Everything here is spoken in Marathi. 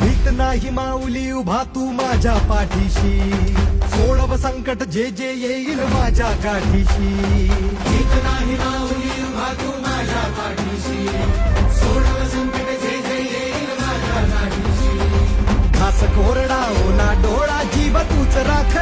भीत नाही माऊली उभा तू माझ्या पाठीशी, सोडव संकट जे जे येईल माझ्या गाठीशी. भीत नाही माऊली उभा तू माझ्या पाठीशी, सोडव संकट जे जे येईल माझ्या गाठीशी. घास कोरडा ओना डोळा जीव तूच राख,